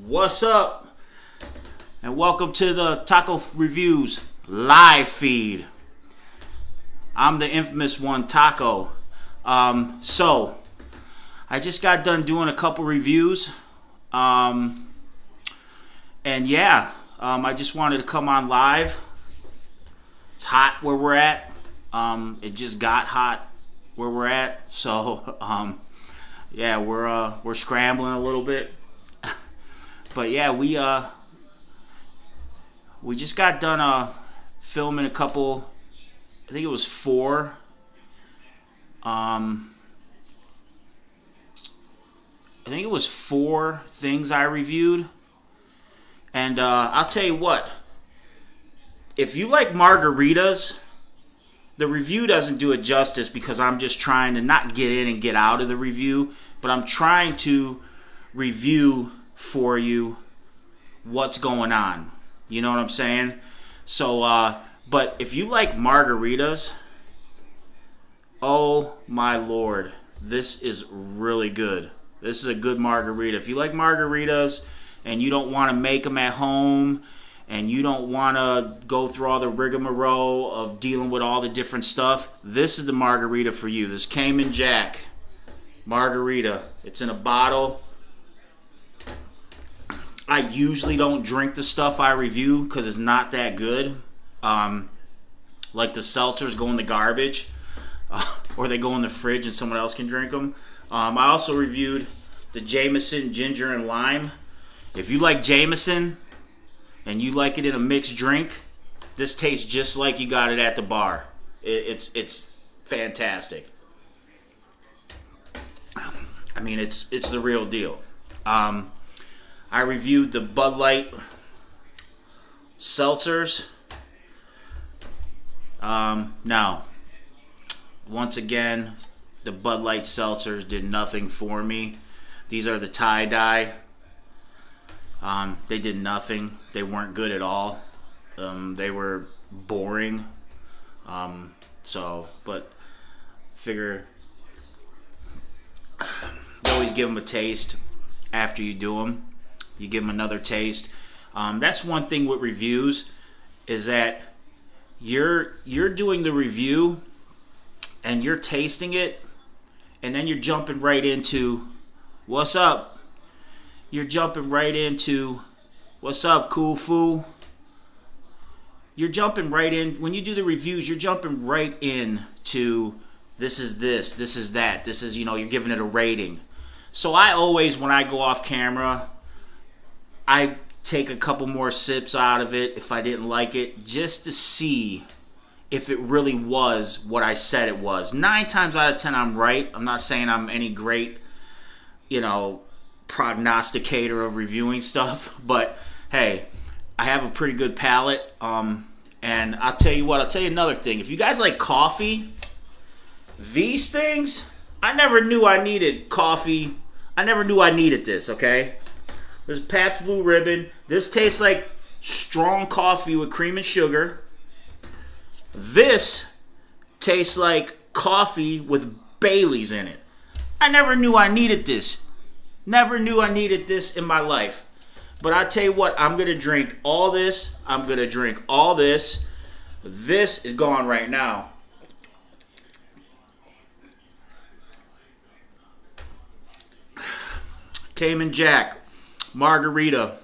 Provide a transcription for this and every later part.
What's up? And welcome to the Taco Reviews live feed. I'm the infamous one, Taco. So I just got done doing a couple reviews. And yeah, I just wanted to come on live. It's hot where we're at. It just got hot where we're at. So yeah, we're scrambling a little bit. But yeah, we just got done filming a couple. I think it was four. I think it was four things I reviewed. And I'll tell you what. If you like margaritas, the review doesn't do it justice because I'm just trying to not get in and get out of the review, but I'm trying to review for you what's going on. You know what I'm saying? So, but if you like margaritas, oh my lord, this is really good. This is a good margarita. If you like margaritas and you don't want to make them at home and you don't want to go through all the rigmarole of dealing with all the different stuff, this is the margarita for you. This Cayman Jack margarita. It's in a bottle. I usually don't drink the stuff I review because it's not that good. Like the seltzers go in the garbage, or they go in the fridge and someone else can drink them. I also reviewed the Jameson Ginger and Lime. If you like Jameson and you like it in a mixed drink, this tastes just like you got it at the bar. It's fantastic. I mean, it's the real deal. I reviewed the Bud Light seltzers. Now, once again, the Bud Light seltzers did nothing for me. These are the tie-dye. They did nothing. They weren't good at all. They were boring. But figure you always give them a taste after you do them. You give them another taste. That's one thing with reviews is that you're doing the review and you're tasting it, and then you're jumping right into what's up. You're jumping right into what's up, cool fool. You're jumping right in when you do the reviews. You're jumping right in to this is that. This is, you're giving it a rating. So I always, when I go off camera, I take a couple more sips out of it if I didn't like it, just to see if it really was what I said it was. 9 times out of 10, I'm right. I'm not saying I'm any great, prognosticator of reviewing stuff, but hey, I have a pretty good palate. And I'll tell you what, I'll tell you another thing. If you guys like coffee, these things, I never knew I needed coffee. I never knew I needed this, okay? This is Pabst Blue Ribbon. This tastes like strong coffee with cream and sugar. This tastes like coffee with Baileys in it. I never knew I needed this. Never knew I needed this in my life. But I tell you what, I'm going to drink all this. I'm going to drink all this. This is gone right now. Cayman Jack margarita.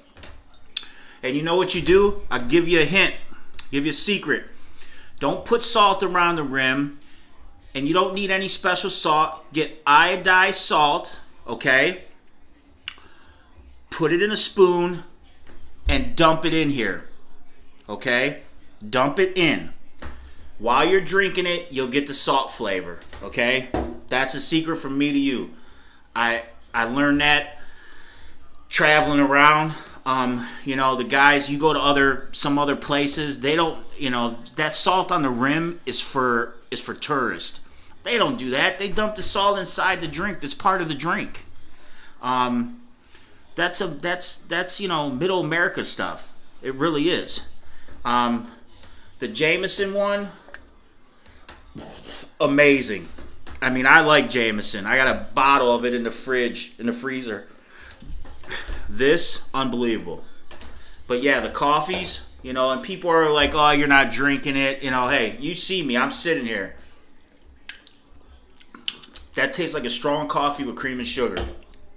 And you know what you do? I'll give you a hint. Give you a secret. Don't put salt around the rim. And you don't need any special salt. Get iodized salt, okay? Put it in a spoon and dump it in here, okay? Dump it in. While you're drinking it, you'll get the salt flavor, okay? That's a secret from me to you. I learned that traveling around. The guys, you go to some other places, they don't, that salt on the rim is for tourists. They don't do that. They dump the salt inside the drink. That's part of the drink. That's middle America stuff. It really is. The Jameson one, amazing. I mean, I like Jameson. I got a bottle of it in the fridge, in the freezer. This, unbelievable. But yeah, the coffees, you know, and people are like, oh, you're not drinking it. You know, hey, you see me, I'm sitting here. That tastes like a strong coffee with cream and sugar.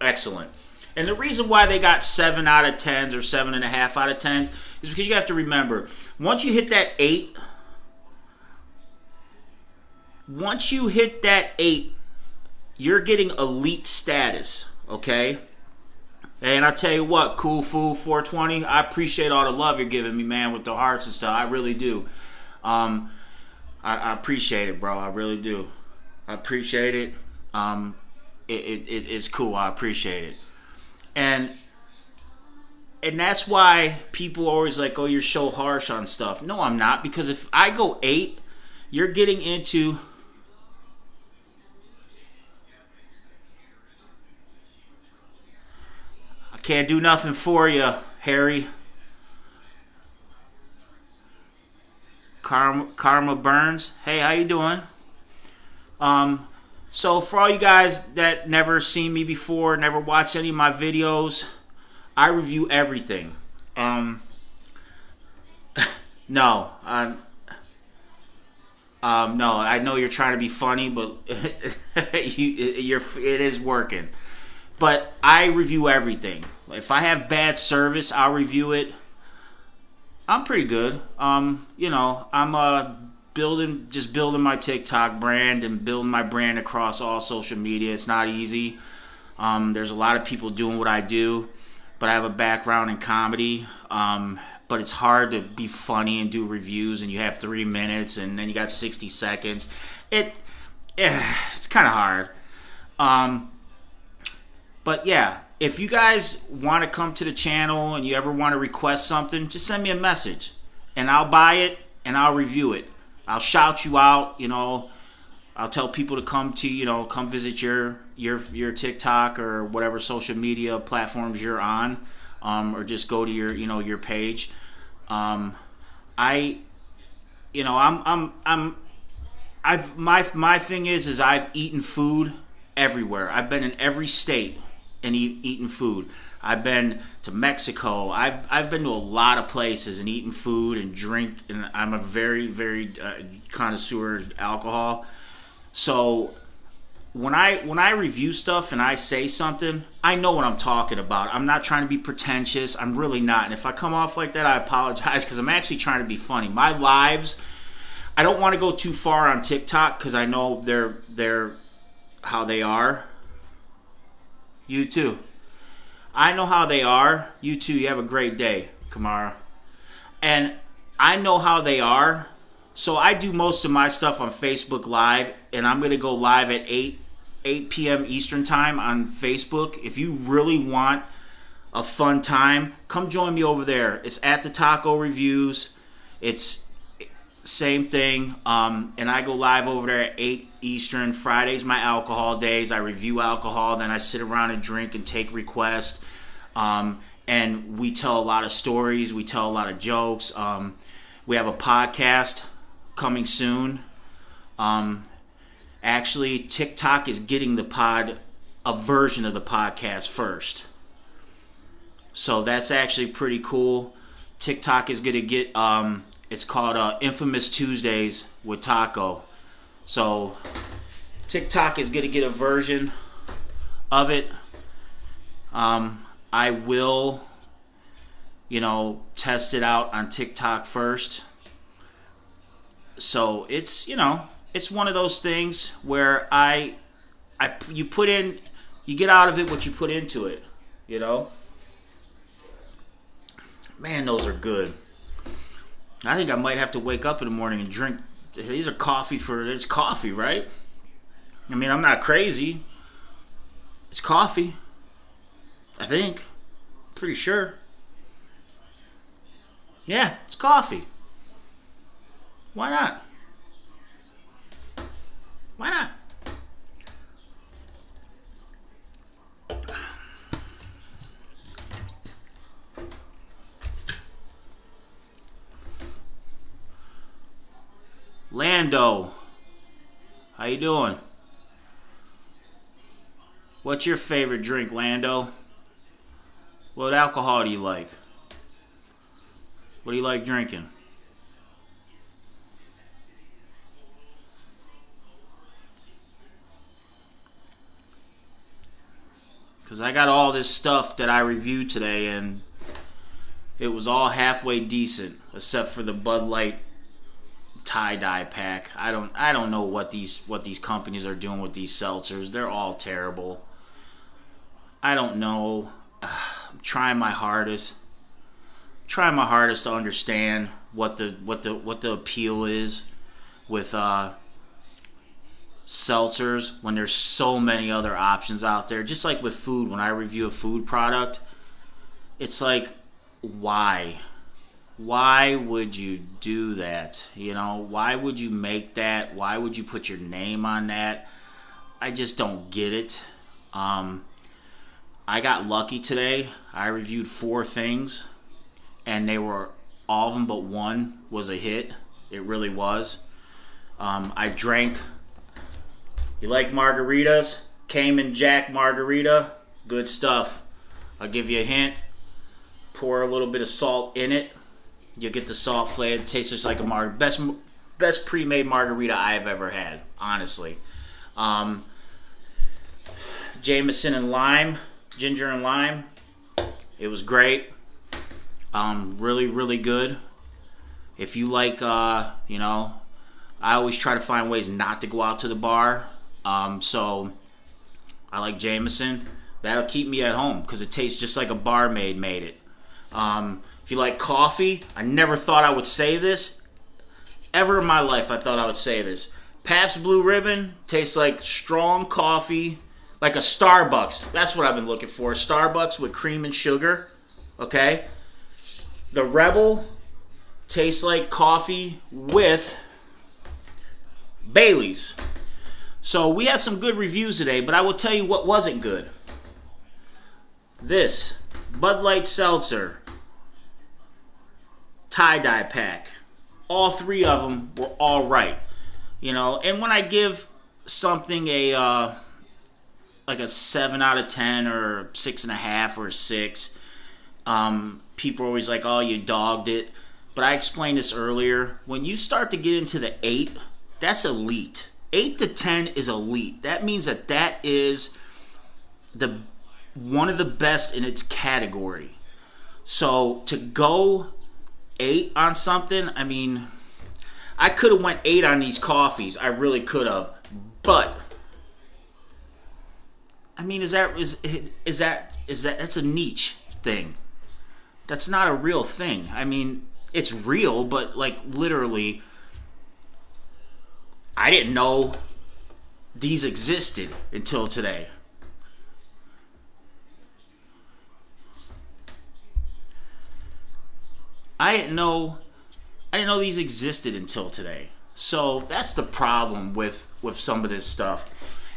Excellent. And the reason why they got 7 out of 10s or 7.5 out of 10s is because you have to remember, once you hit that 8, you're getting elite status, okay? And I tell you what, Cool Food 420, I appreciate all the love you're giving me, man, with the hearts and stuff. I really do. I appreciate it, bro. I really do. I appreciate it. It's cool. I appreciate it. And that's why people are always like, oh, you're so harsh on stuff. No, I'm not. Because if I go 8, you're getting into... I can't do nothing for you, Harry. Karma Burns. Hey, how you doing? So for all you guys that never seen me before, never watched any of my videos, I review everything. No, I know you're trying to be funny, but it is working. But I review everything. If I have bad service, I'll review it. I'm pretty good. You know, I'm building my TikTok brand and building my brand across all social media. It's not easy. There's a lot of people doing what I do, but I have a background in comedy. But it's hard to be funny and do reviews, and you have 3 minutes, and then you got 60 seconds. It's kind of hard. But yeah, if you guys want to come to the channel and you ever want to request something, just send me a message, and I'll buy it and I'll review it. I'll shout you out, you know. I'll tell people to come visit your TikTok or whatever social media platforms you're on, or just go to your page. My thing is I've eaten food everywhere. I've been in every state and eaten food. I've been to Mexico. I've been to a lot of places and eaten food and drink, and I'm a very, very connoisseur of alcohol. So when I review stuff and I say something, I know what I'm talking about. I'm not trying to be pretentious. I'm really not. And if I come off like that, I apologize, because I'm actually trying to be funny. My lives, I don't want to go too far on TikTok because I know they're how they are. You too. I know how they are. You too. You have a great day, Kamara. And I know how they are. So I do most of my stuff on Facebook Live, and I'm going to go live at 8 p.m. Eastern Time on Facebook. If you really want a fun time, come join me over there. It's at the Taco Reviews. It's same thing. And I go live over there at 8 Eastern. Friday's my alcohol days. I review alcohol, then I sit around and drink and take requests. And we tell a lot of stories. We tell a lot of jokes. We have a podcast coming soon. Actually, TikTok is getting a version of the podcast first. So that's actually pretty cool. TikTok is going to get, it's called Infamous Tuesdays with Taco. So TikTok is going to get a version of it. I will, test it out on TikTok first. So it's, it's one of those things where you get out of it what you put into it, Man, those are good. I think I might have to wake up in the morning and drink. These are it's coffee, right? I mean, I'm not crazy. It's coffee. I think. Pretty sure. Yeah, it's coffee. Why not? Why not? Lando, how you doing? What's your favorite drink, Lando? What alcohol do you like? What do you like drinking? Because I got all this stuff that I reviewed today, and it was all halfway decent, except for the Bud Light tie-dye pack. I don't know what these companies are doing with these seltzers. They're all terrible. I don't know. I'm trying my hardest. Trying my hardest to understand what the appeal is with seltzers when there's so many other options out there. Just like with food, when I review a food product, it's like, why? Why would you do that? Why would you make that? Why would you put your name on that? I just don't get it. I got lucky today. I reviewed 4 things, and they were all of them but one was a hit. It really was. I drank. You like margaritas? Cayman Jack margarita. Good stuff. I'll give you a hint. Pour a little bit of salt in it. You get the salt flavor. It tastes just like a best pre-made margarita I've ever had, honestly. Jameson and lime, ginger and lime. It was great. Really, really good. If you like, I always try to find ways not to go out to the bar. So I like Jameson. That'll keep me at home because it tastes just like a barmaid made it. If you like coffee, I never thought I would say this. Ever in my life I thought I would say this. Pabst Blue Ribbon tastes like strong coffee, like a Starbucks. That's what I've been looking for. Starbucks with cream and sugar. Okay? The Rebel tastes like coffee with Bailey's. So we had some good reviews today, but I will tell you what wasn't good. This Bud Light Seltzer tie-dye pack. All 3 of them were all right. And when I give something a like a 7 out of 10 or 6.5 or 6, people are always like, oh, you dogged it. But I explained this earlier. When you start to get into the 8, that's elite. 8 to 10 is elite. That means that is one of the best in its category. So to go 8 on something, I mean, I could have went 8 on these coffees. I really could have. But I mean, is that that's a niche thing. That's not a real thing. I mean, it's real, but like literally, I didn't know these existed until today. I didn't know these existed until today. So that's the problem with some of this stuff.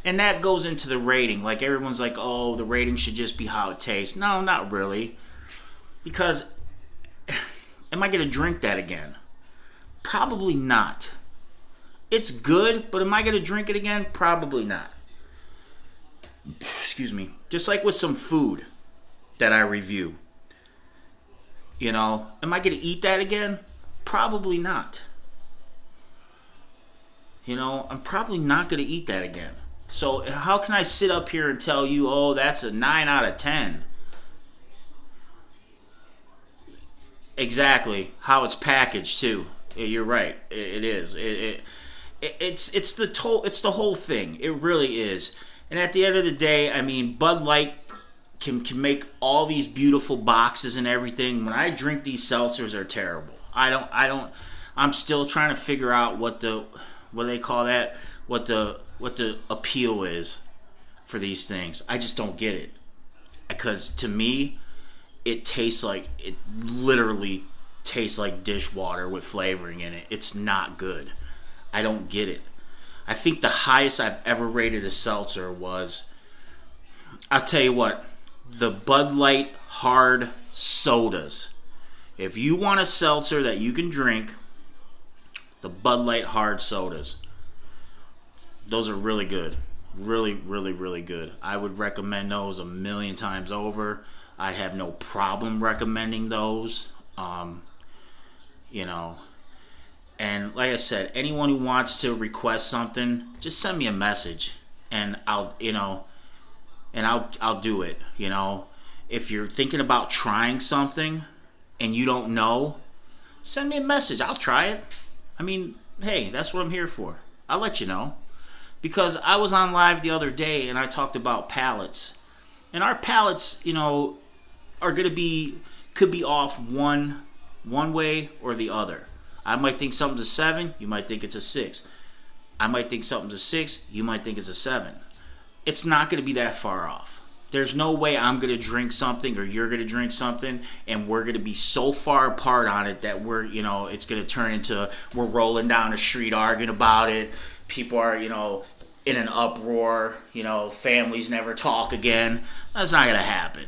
And that goes into the rating. Like everyone's like, oh, the rating should just be how it tastes. No, not really. Because am I going to drink that again? Probably not. It's good, but am I going to drink it again? Probably not. Excuse me. Just like with some food that I review. Am I going to eat that again? Probably not. I'm probably not going to eat that again. So how can I sit up here and tell you, oh, that's a 9 out of 10? Exactly. How it's packaged, too. You're right. It is. It's the whole thing. It really is. And at the end of the day, I mean, Bud Light can make all these beautiful boxes and everything. When I drink these seltzers, they're terrible. I'm still trying to figure out what do they call that? What the appeal is for these things. I just don't get it. Because to me, it literally tastes like dishwater with flavoring in it. It's not good. I don't get it. I think the highest I've ever rated a seltzer was, I'll tell you what, the Bud Light hard sodas. If you want a seltzer that you can drink, the Bud Light hard sodas. Those are really good. Really, really, really good. I would recommend those a million times over. I have no problem recommending those. You know, and like I said, anyone who wants to request something, just send me a message, and I'll do it. You know, if you're thinking about trying something and you don't know, send me a message. I'll try it. I mean, hey, that's what I'm here for. I'll let you know. Because I was on live the other day and I talked about pallets. And our pallets, you know, could be off one way or the other. I might think something's a 7, you might think it's a 6. I might think something's a 6, you might think it's a 7. It's not going to be that far off. There's no way I'm going to drink something or you're going to drink something and we're going to be so far apart on it that it's going to turn into we're rolling down the street arguing about it. People are, in an uproar, families never talk again. That's not going to happen,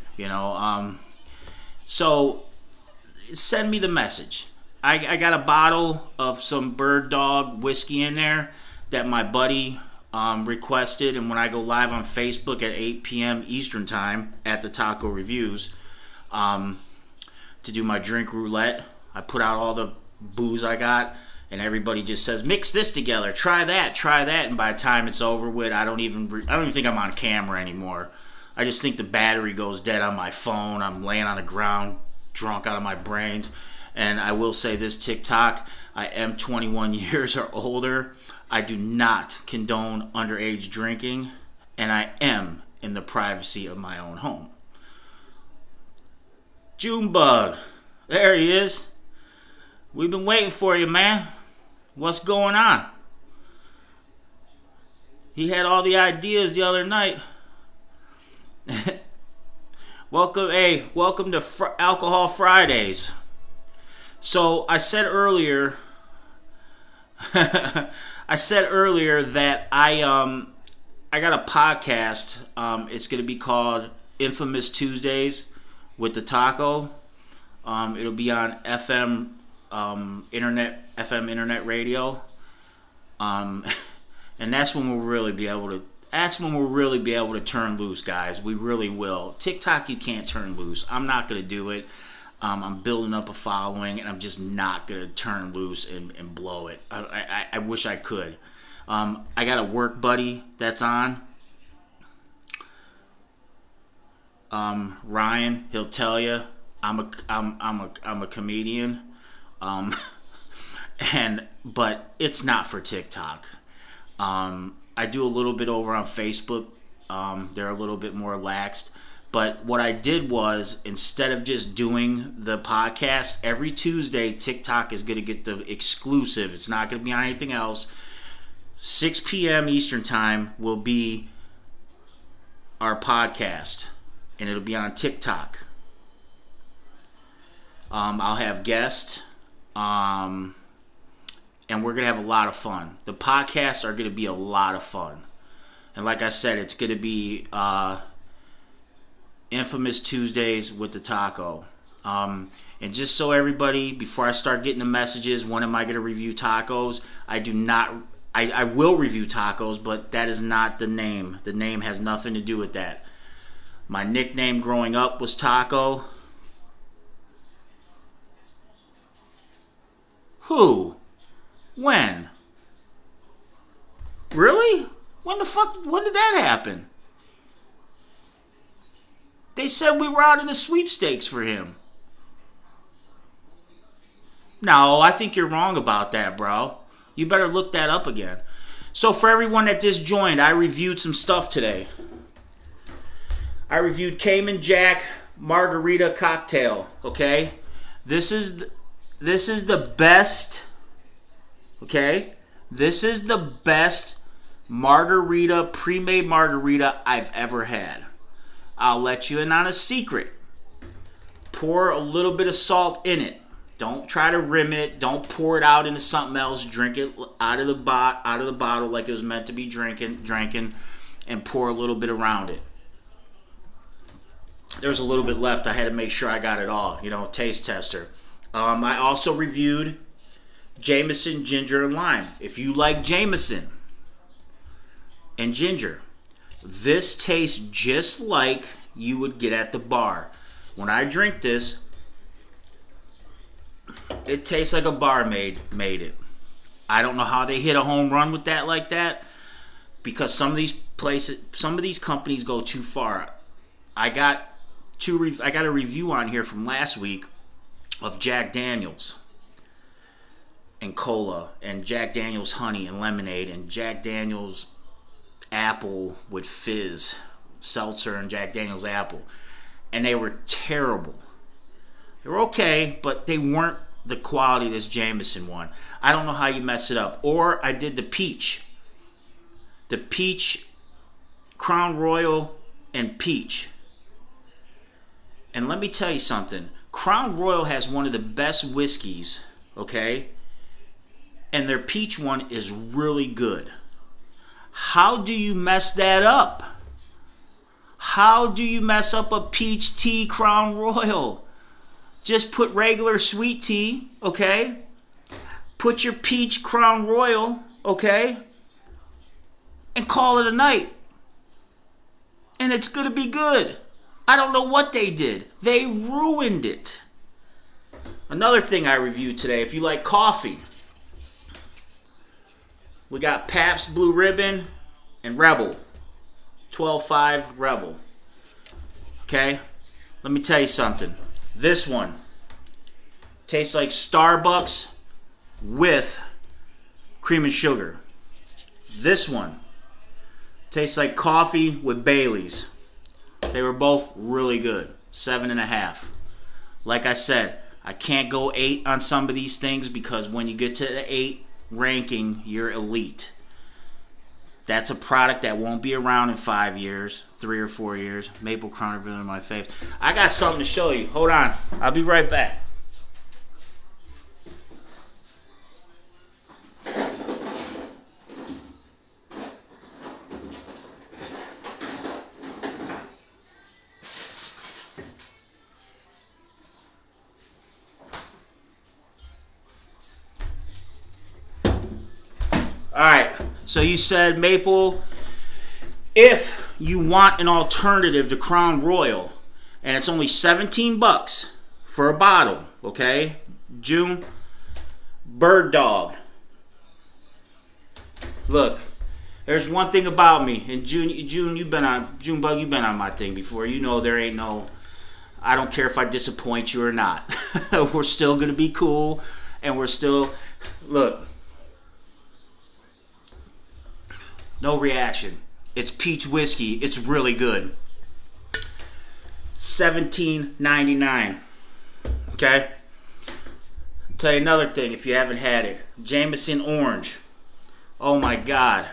So send me the message. I got a bottle of some Bird Dog whiskey in there that my buddy requested, and when I go live on Facebook at 8 p.m. Eastern Time at the Taco Reviews to do my drink roulette, I put out all the booze I got, and everybody just says, mix this together, try that, and by the time it's over with, I don't even think I'm on camera anymore. I just think the battery goes dead on my phone. I'm laying on the ground, drunk out of my brains. And I will say this, TikTok, I am 21 years or older. I do not condone underage drinking, and I am in the privacy of my own home. Junebug, there he is. We've been waiting for you, man. What's going on? He had all the ideas the other night. Welcome to Alcohol Fridays. So I said earlier that I got a podcast. It's going to be called Infamous Tuesdays with the Taco. It'll be on FM internet radio. And that's when we'll really be able to turn loose, guys. We really will. TikTok, you can't turn loose. I'm not going to do it. I'm building up a following, and I'm just not going to turn loose and blow it. I wish I could. I got a work buddy that's on. Ryan, he'll tell you I'm a comedian. But it's not for TikTok. I do a little bit over on Facebook. They're a little bit more laxed. But what I did was, instead of just doing the podcast, every Tuesday, TikTok is going to get the exclusive. It's not going to be on anything else. 6 p.m. Eastern Time will be our podcast, and it'll be on TikTok. I'll have guests, and we're going to have a lot of fun. The podcasts are going to be a lot of fun. And like I said, it's going to be Infamous Tuesdays with the Taco. And just so everybody, before I start getting the messages, when am I going to review tacos? I will review tacos, but that is not the name. The name has nothing to do with that. My nickname growing up was Taco. Who? When? Really? When did that happen? They said we were out in the sweepstakes for him. No, I think you're wrong about that, bro. You better look that up again. So for everyone that just joined, I reviewed some stuff today. I reviewed Cayman Jack Margarita Cocktail, okay? This is the best, okay? This is the best margarita, pre-made margarita I've ever had. I'll let you in on a secret. Pour a little bit of salt in it. Don't try to rim it. Don't pour it out into something else. Drink it out of the bottle like it was meant to be drinking, and pour a little bit around it. There's a little bit left. I had to make sure I got it all. Taste tester. I also reviewed Jameson Ginger and Lime. If you like Jameson and ginger, this tastes just like you would get at the bar. When I drink this, it tastes like a barmaid made it. I don't know how they hit a home run with that like that, because some of these companies go too far. I got a review on here from last week of Jack Daniels and cola, and Jack Daniels honey and lemonade, and Jack Daniels apple with fizz, seltzer, and Jack Daniels apple, and they were terrible. They were okay, but they weren't the quality of this Jameson one. I don't know how you mess it up. Or I did the peach Crown Royal and peach. And let me tell you something. Crown Royal has one of the best whiskeys, okay? And their peach one is really good. How do you mess that up? How do you mess up a peach tea Crown Royal? Just put regular sweet tea, okay? Put your peach Crown Royal, okay? And call it a night. And it's going to be good. I don't know what they did. They ruined it. Another thing I reviewed today, if you like coffee, we got Pabst Blue Ribbon and Rebel. 12.5 Rebel. Okay? Let me tell you something. This one tastes like Starbucks with cream and sugar. This one tastes like coffee with Baileys. They were both really good. 7.5. Like I said, I can't go 8 on some of these things because when you get to the 8 ranking, you're elite. That's a product that won't be around in 5 years, 3 or 4 years. Maple Crown are really my fave. I got something to show you. Hold on. I'll be right back. Alright, so you said Maple, if you want an alternative to Crown Royal, and it's only $17 for a bottle, okay? June, Bird Dog. Look, there's one thing about me, and Junebug, you've been on my thing before. You know there ain't no, I don't care if I disappoint you or not. We're still gonna be cool, and we're still, look. No reaction. It's peach whiskey. It's really good. $17.99. Okay? I'll tell you another thing if you haven't had it. Jameson Orange. Oh my God.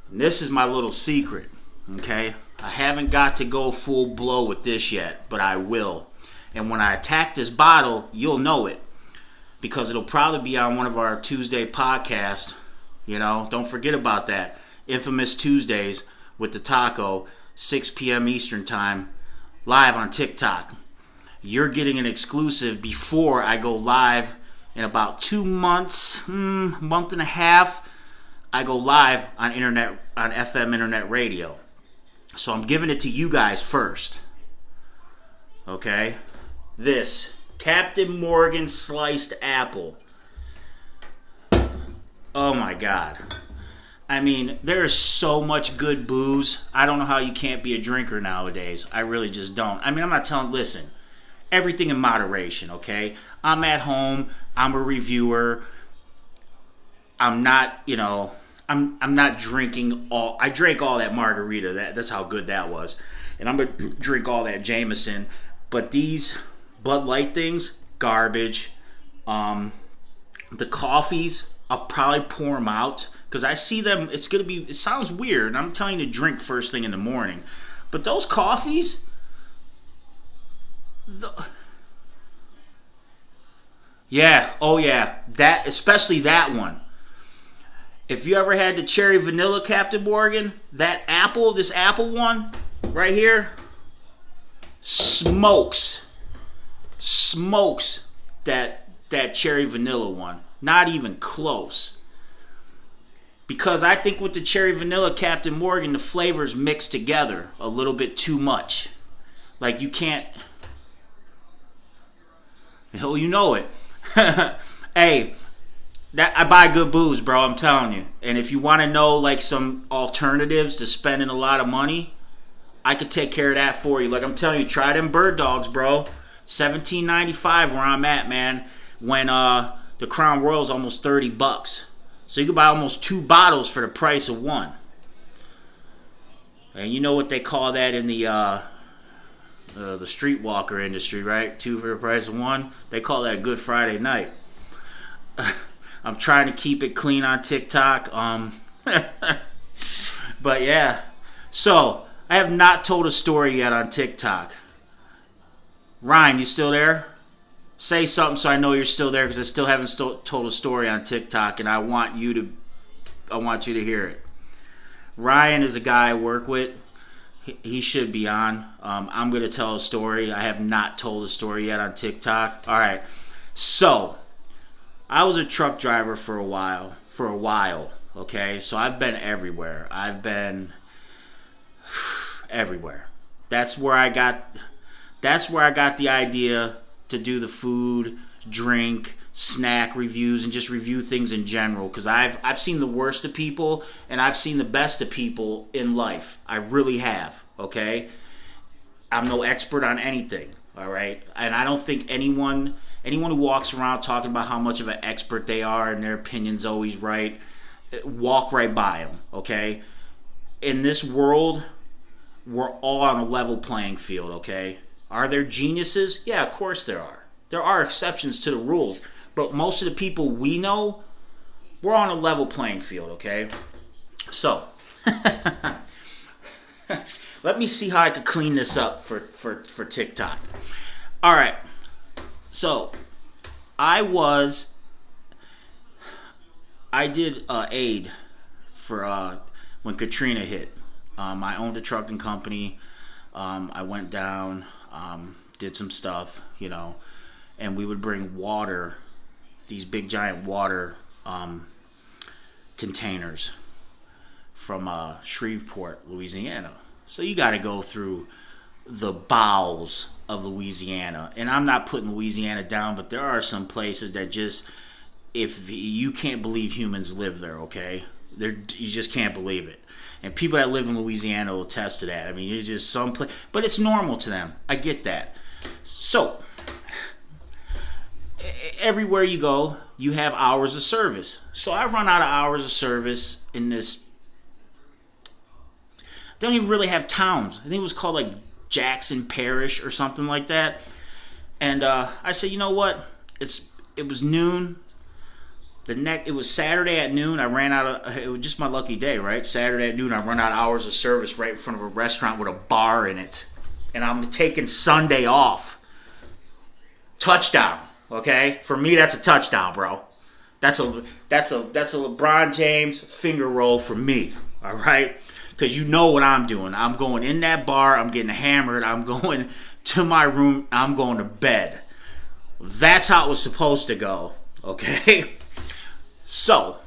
And this is my little secret. Okay? I haven't got to go full blow with this yet, but I will. And when I attack this bottle, you'll know it. Because it'll probably be on one of our Tuesday podcasts. You know, don't forget about that. Infamous Tuesdays with the taco, 6 p.m. Eastern time, live on TikTok. You're getting an exclusive before I go live in about 2 months, month and a half. I go live on FM internet radio. So I'm giving it to you guys first. Okay? This Captain Morgan sliced apple. Oh my God. I mean, there is so much good booze. I don't know how you can't be a drinker nowadays. I really just don't. I mean, I'm not telling, listen, everything in moderation, okay? I'm at home. I'm a reviewer. I'm not, you know, I'm not drinking all, I drank all that margarita. That's how good that was. And I'm going to drink all that Jameson. But these Bud Light things, garbage. The coffees, I'll probably pour them out because I see them. It's gonna be. It sounds weird. And I'm telling you to drink first thing in the morning, but those coffees, yeah, oh yeah, that especially that one. If you ever had the cherry vanilla Captain Morgan, that apple, this apple one right here, smokes that cherry vanilla one. Not even close. Because I think with the cherry vanilla Captain Morgan, the flavors mix together a little bit too much. Like you can't. Oh, you know it. Hey, that I buy good booze, bro. I'm telling you. And if you want to know like some alternatives to spending a lot of money, I could take care of that for you. Like I'm telling you, try them Bird Dogs, bro. $17.95 where I'm at, man. When the Crown Royal's almost $30, so you can buy almost 2 bottles for the price of one. And you know what they call that in the streetwalker industry, right? 2 for the price of one. They call that a Good Friday night. I'm trying to keep it clean on TikTok. But yeah. So I have not told a story yet on TikTok. Ryan, you still there? Say something so I know you're still there, because I still haven't told a story on TikTok, and I want you to hear it. Ryan is a guy I work with. He should be on. I'm going to tell a story. I have not told a story yet on TikTok. All right. So, I was a truck driver for a while. Okay? So, I've been everywhere. I've been everywhere. That's where I got the idea to do the food, drink, snack reviews, and just review things in general, because I've seen the worst of people and I've seen the best of people in life. I really have. Okay, I'm no expert on anything. All right, and I don't think anyone who walks around talking about how much of an expert they are and their opinion's always right, walk right by them. Okay, in this world, we're all on a level playing field. Okay. Are there geniuses? Yeah, of course there are. There are exceptions to the rules. But most of the people we know, we're on a level playing field, okay? So, let me see how I could clean this up for TikTok. All right. So, I did aid for when Katrina hit. I owned a trucking company. I went down, did some stuff, and we would bring water, these big giant water containers from Shreveport, Louisiana. So you got to go through the bowels of Louisiana. And I'm not putting Louisiana down, but there are some places that just, if you can't believe humans live there, okay? You just can't believe it. And people that live in Louisiana will attest to that. I mean, it's just some place, but it's normal to them. I get that. So, everywhere you go, you have hours of service. So I run out of hours of service in this. They don't even really have towns. I think it was called like Jackson Parish or something like that. And I said, you know what? It was noon. It was Saturday at noon. I ran out of. It was just my lucky day, right? Saturday at noon, I run out of hours of service right in front of a restaurant with a bar in it, and I'm taking Sunday off. Touchdown, okay? For me, that's a touchdown, bro. That's a LeBron James finger roll for me, all right? Because you know what I'm doing. I'm going in that bar. I'm getting hammered. I'm going to my room. I'm going to bed. That's how it was supposed to go, okay? So,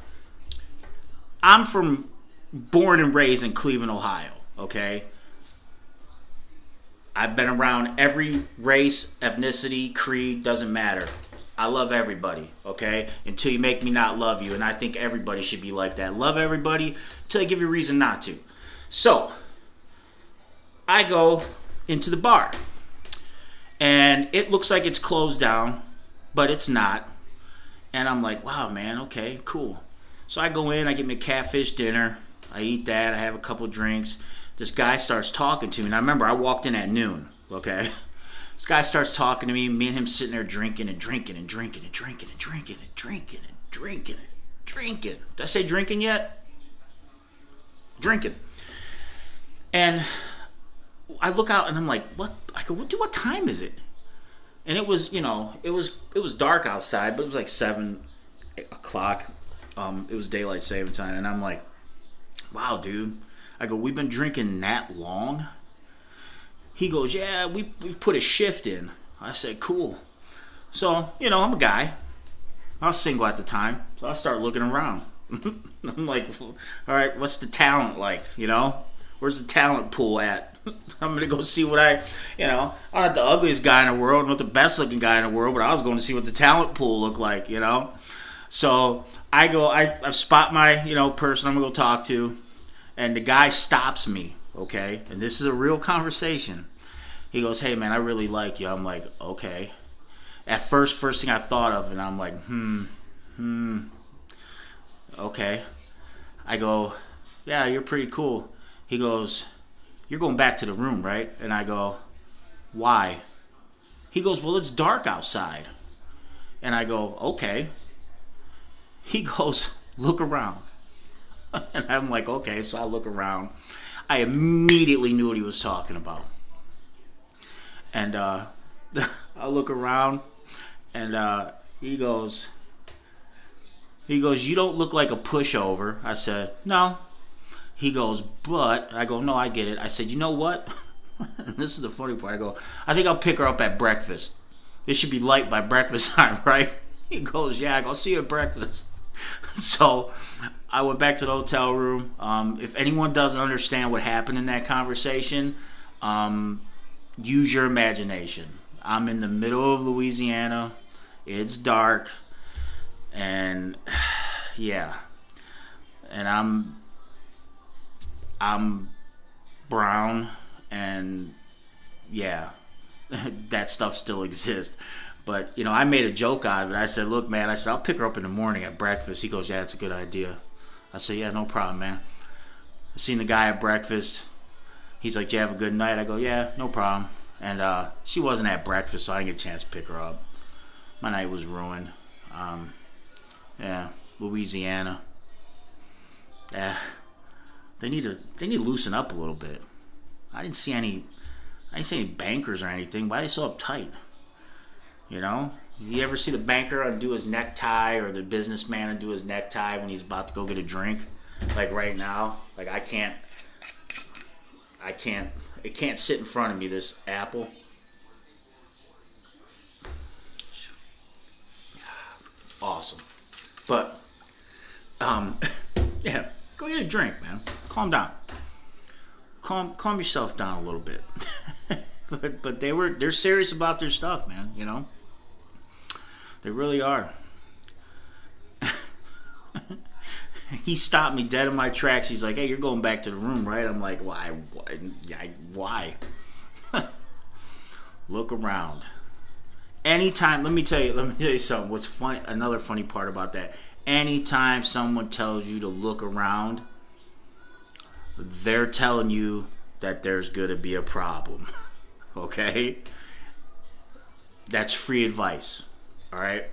I'm born and raised in Cleveland, Ohio, okay? I've been around every race, ethnicity, creed, doesn't matter. I love everybody, okay? Until you make me not love you, and I think everybody should be like that. Love everybody until they give you a reason not to. So, I go into the bar, and it looks like it's closed down, but it's not. And I'm like, wow, man, okay, cool. So I go in, I get me a catfish dinner. I eat that, I have a couple drinks. This guy starts talking to me. And I remember I walked in at noon, okay? This guy starts talking to me. Me and him sitting there drinking and drinking and drinking and drinking and drinking and drinking and drinking and drinking. Did I say drinking yet? Drinking. And I look out and I'm like, what? I go, what time is it? And it was, it was dark outside, but it was like 7 o'clock. It was daylight saving time. And I'm like, wow, dude. I go, we've been drinking that long? He goes, yeah, we've put a shift in. I said, cool. So, I'm a guy. I was single at the time. So I start looking around. I'm like, all right, what's the talent like, Where's the talent pool at? I'm gonna go see what I'm not the ugliest guy in the world, I'm not the best looking guy in the world, but I was going to see what the talent pool looked like. So I spot my, person I'm gonna go talk to, and the guy stops me, okay? And this is a real conversation. He goes, "Hey man, I really like you." I'm like, "Okay." At first thing I thought of, and I'm like, okay. I go, "Yeah, you're pretty cool." He goes, "You're going back to the room, right?" And I go, "Why?" He goes, "Well, it's dark outside." And I go, "Okay." He goes, "Look around." And I'm like, okay, so I look around. I immediately knew what he was talking about. And I look around, and he goes, "You don't look like a pushover." I said, "No." He goes, "But," I go, "No, I get it." I said, "You know what?" And this is the funny part. I go, "I think I'll pick her up at breakfast. It should be light by breakfast time, right?" He goes, "Yeah." I go, "See you at breakfast." So I went back to the hotel room. If anyone doesn't understand what happened in that conversation, use your imagination. I'm in the middle of Louisiana. It's dark. And yeah. And I'm brown, and yeah, that stuff still exists. But I made a joke out of it. I said, "Look, man," I said, "I'll pick her up in the morning at breakfast." He goes, "Yeah, that's a good idea." I said, "Yeah, no problem, man." I seen the guy at breakfast. He's like, "Did you have a good night?" I go, "Yeah, no problem." And she wasn't at breakfast, so I didn't get a chance to pick her up. My night was ruined. Yeah, Louisiana. Yeah, they need to loosen up a little bit. I didn't see any bankers or anything. Why are they so uptight? You ever see the banker undo his necktie, or the businessman undo his necktie when he's about to go get a drink? Like right now, like I can't. It can't sit in front of me. This apple. Awesome, but yeah, go get a drink, man. Calm down. Calm yourself down a little bit. but they're serious about their stuff, man. They really are. He stopped me dead in my tracks. He's like, "Hey, you're going back to the room, right?" I'm like, "Why? Why?" Look around. Anytime, let me tell you something. What's funny? Another funny part about that. Anytime someone tells you to look around, they're telling you that there's going to be a problem. Okay? That's free advice. All right?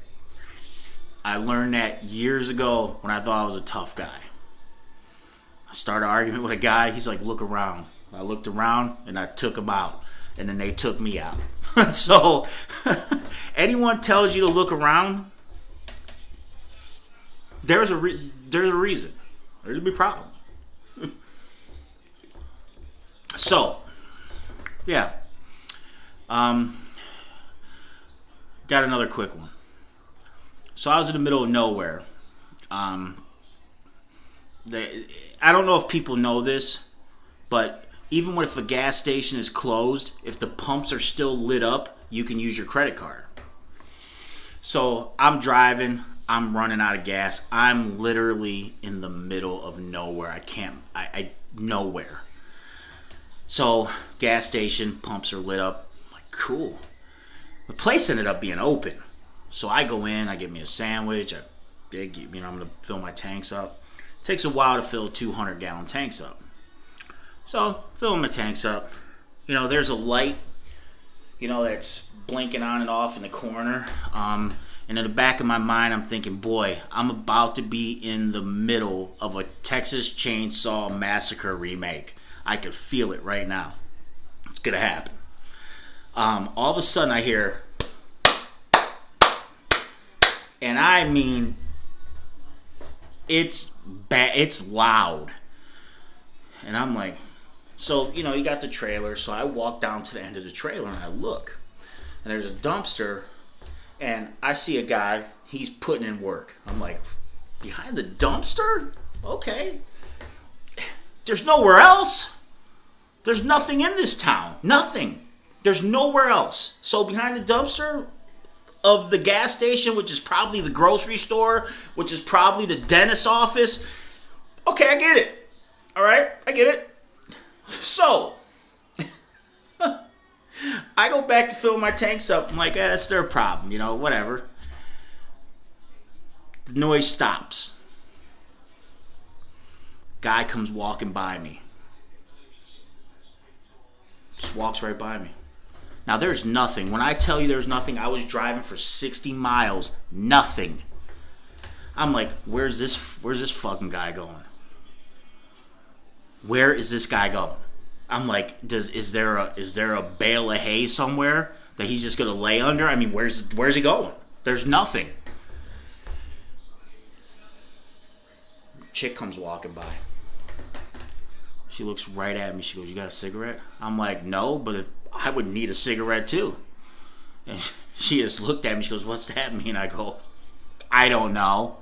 I learned that years ago when I thought I was a tough guy. I started arguing with a guy. He's like, "Look around." I looked around and I took him out. And then they took me out. So, anyone tells you to look around, there's a reason. There's a big problem. So, yeah. Got another quick one. So I was in the middle of nowhere. I don't know if people know this, but even if a gas station is closed, if the pumps are still lit up, you can use your credit card. So I'm driving, I'm running out of gas. I'm literally in the middle of nowhere. I nowhere. So gas station, pumps are lit up. I'm like, cool. The place ended up being open. So I go in, I get me a sandwich, I'm gonna fill my tanks up. It takes a while to fill 200-gallon tanks up. So filling my tanks up. There's a light, that's blinking on and off in the corner. And in the back of my mind, I'm thinking, boy, I'm about to be in the middle of a Texas Chainsaw Massacre remake. I can feel it right now. It's gonna happen. All of a sudden I hear, and I mean, it's bad, it's loud. And I'm like, so, you got the trailer, so I walk down to the end of the trailer and I look. And there's a dumpster, and I see a guy, he's putting in work. I'm like, behind the dumpster? Okay. There's nowhere else. There's nothing in this town. Nothing. There's nowhere else. So behind the dumpster of the gas station, which is probably the grocery store, which is probably the dentist's office. Okay, I get it. All right, I get it. So, I go back to fill my tanks up. I'm like, that's their problem, whatever. The noise stops. Guy comes walking by me. Just walks right by me. Now, there's nothing. When I tell you there's nothing, I was driving for 60 miles. Nothing. I'm like, where's this fucking guy going? Where is this guy going? I'm like, is there a bale of hay somewhere that he's just gonna lay under? I mean, where's he going? There's nothing. Chick comes walking by. She looks right at me. She goes, "You got a cigarette?" I'm like, "No, but I would need a cigarette too." And she just looked at me. She goes, "What's that mean?" I go, "I don't know.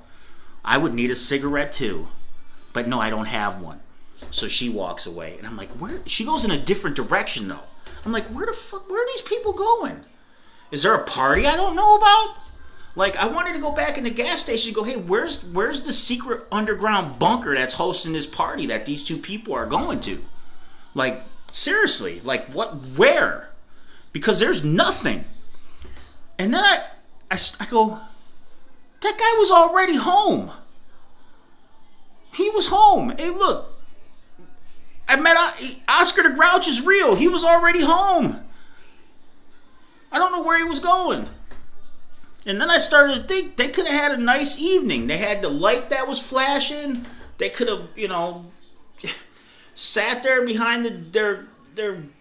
I would need a cigarette too, but no, I don't have one." So she walks away, and I'm like, "Where?" She goes in a different direction though. I'm like, where are these people going? Is there a party I don't know about? Like, I wanted to go back in the gas station and go, "Hey, where's the secret underground bunker that's hosting this party that these two people are going to?" Like, seriously, like, where? Because there's nothing. And then I go, that guy was already home. He was home. Hey, look, I met Oscar the Grouch is real. He was already home. I don't know where he was going. And then I started to think they could have had a nice evening. They had the light that was flashing. They could have, sat there behind their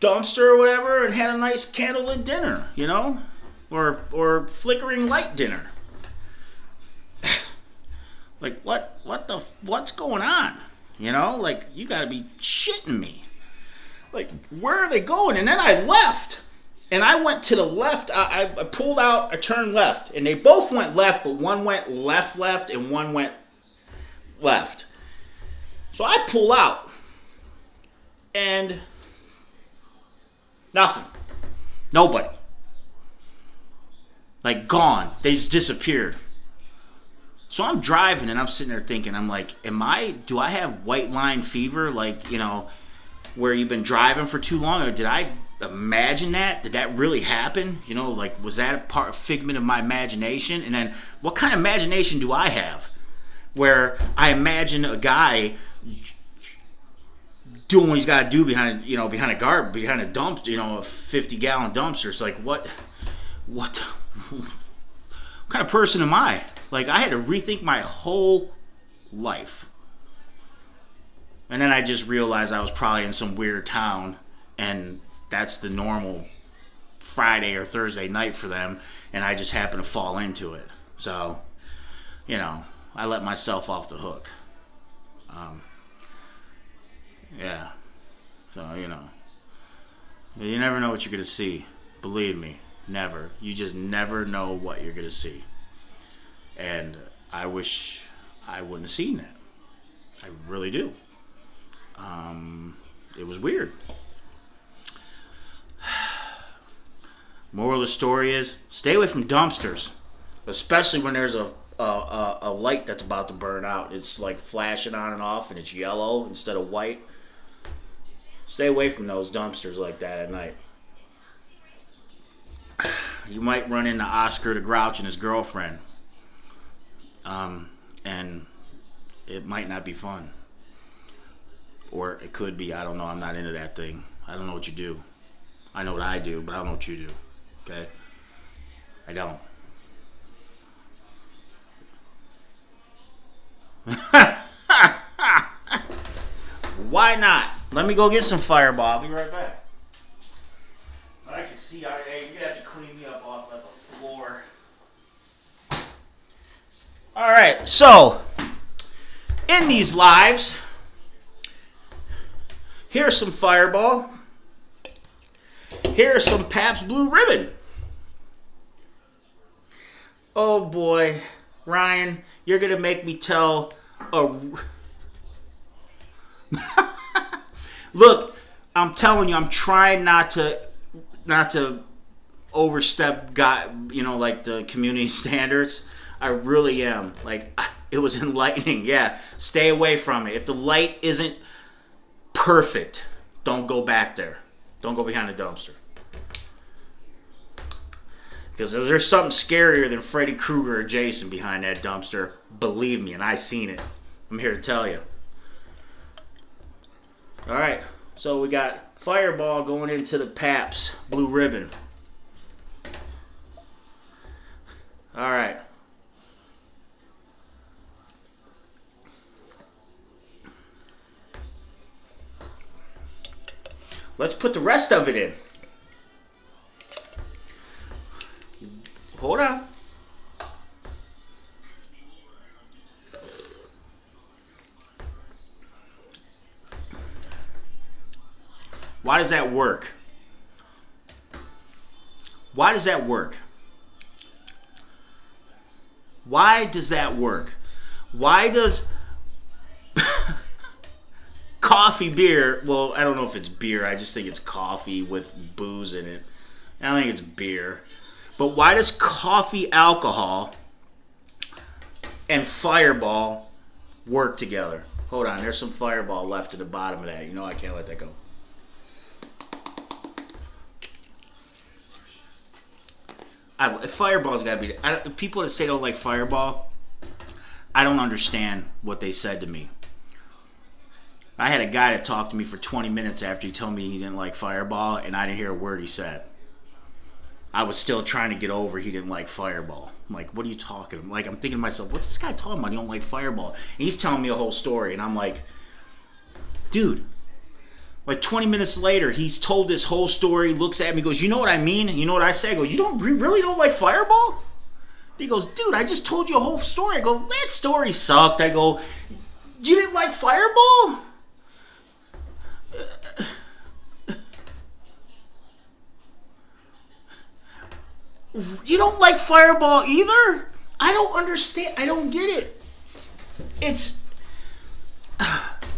dumpster or whatever and had a nice candlelit dinner, or flickering light dinner. Like, what's going on? Like, you gotta be shitting me. Like, where are they going? And then I left. And I went to the left. I pulled out, I turned left. And they both went left, but one went left, and one went left. So I pull out. And nothing. Nobody. Like, gone. They just disappeared. So I'm driving and I'm sitting there thinking, I'm like, do I have white line fever? Like, where you've been driving for too long? Or did I imagine that? Did that really happen? Like, was that a figment of my imagination? And then what kind of imagination do I have? Where I imagine a guy doing what he's got to do behind a dumpster, a 50-gallon dumpster. It's like, what kind of person am I? Like, I had to rethink my whole life. And then I just realized I was probably in some weird town, and that's the normal Friday or Thursday night for them, and I just happened to fall into it. So, I let myself off the hook. Yeah. So, you never know what you're going to see. Believe me, never. You just never know what you're going to see. And I wish I wouldn't have seen that. I really do. It was weird. Moral of the story is, stay away from dumpsters. Especially when there's a light that's about to burn out. It's like flashing on and off and it's yellow instead of white. Stay away from those dumpsters like that at night. You might run into Oscar the Grouch and his girlfriend. And it might not be fun. Or it could be. I don't know. I'm not into that thing. I don't know what you do. I know what I do, but I don't know what you do. Okay? I don't. Why not? Let me go get some Fireball. I'll be right back. I can see. Hey, you're going to have to clean me up off of the floor. Alright, so in these lives, here's some Fireball. Here's some Pabst Blue Ribbon. Oh boy, Ryan, you're going to make me tell a... Look, I'm telling you, I'm trying not to overstep, like the community standards. I really am. Like, it was enlightening. Yeah, stay away from it. If the light isn't perfect, don't go back there. Don't go behind the dumpster. Because there's something scarier than Freddy Krueger or Jason behind that dumpster. Believe me, and I seen it. I'm here to tell you. All right, so we got Fireball going into the Pabst Blue Ribbon. All right. Let's put the rest of it in. Hold on. Why does that work? Why does that work? Why does that work? Why does coffee beer, well, I don't know if it's beer, I just think it's coffee with booze in it. I don't think it's beer. But why does coffee alcohol and Fireball work together? Hold on, there's some Fireball left at the bottom of that. You know I can't let that go. Fireball's got to be... people that say don't like Fireball, I don't understand what they said to me. I had a guy that talked to me for 20 minutes after he told me he didn't like Fireball, and I didn't hear a word he said. I was still trying to get over he didn't like Fireball. I'm like, what are you talking about? Like, I'm thinking to myself, what's this guy talking about? He don't like Fireball. And he's telling me a whole story, and I'm like, dude. Like 20 minutes later, he's told this whole story, looks at me, goes, you know what I mean? And you know what I say? I go, you really don't like Fireball? He goes, dude, I just told you a whole story. I go, that story sucked. I go, you didn't like Fireball? You don't like Fireball either? I don't understand. I don't get it. It's